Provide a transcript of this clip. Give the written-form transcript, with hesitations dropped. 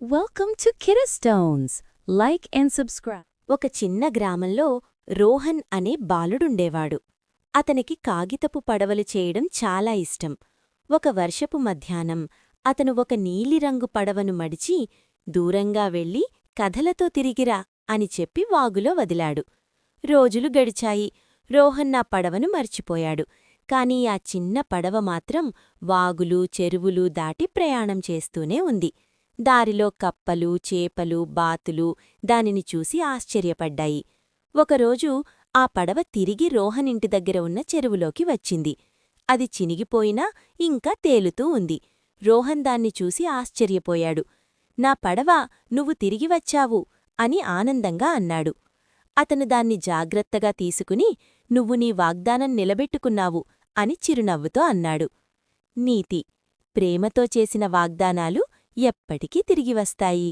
Welcome to Kidstones. Like and subscribe. ఒక చిన్న గ్రామంలో రోహన్ అనే బాలుడుండేవాడు. అతనికి కాగితపు పడవలు చేయడం చాలా ఇష్టం. ఒక వర్షపు మధ్యాహ్నం అతను ఒక నీలిరంగు పడవను మడిచి దూరంగా వెళ్ళి కథలతో తిరిగిరా అని చెప్పి వాగులో వదిలాడు. రోజులు గడిచాయి. రోహన్ ఆ పడవను మర్చిపోయాడు. కాని ఆ చిన్న పడవ మాత్రం వాగులు చెరువులు దాటి ప్రయాణం చేస్తూనే ఉంది. దారిలో కప్పలు చేపలు బాతులు దానిని చూసి ఆశ్చర్యపడ్డాయి. ఒకరోజు ఆ పడవ తిరిగి రోహన్ ఇంటి దగ్గర ఉన్న చెరువులోకి వచ్చింది. అది చినిగిపోయినా ఇంకా తేలుతూ ఉంది. రోహన్ దాన్ని చూసి ఆశ్చర్యపోయాడు. నా పడవ నువ్వు తిరిగి వచ్చావు అని ఆనందంగా అన్నాడు. అతను దాన్ని జాగ్రత్తగా తీసుకుని నువ్వు నీ వాగ్దానం నిలబెట్టుకున్నావు అని చిరునవ్వుతో అన్నాడు. నీతి: ప్రేమతో చేసిన వాగ్దానాలు ఎప్పటికీ తిరిగి వస్తాయి.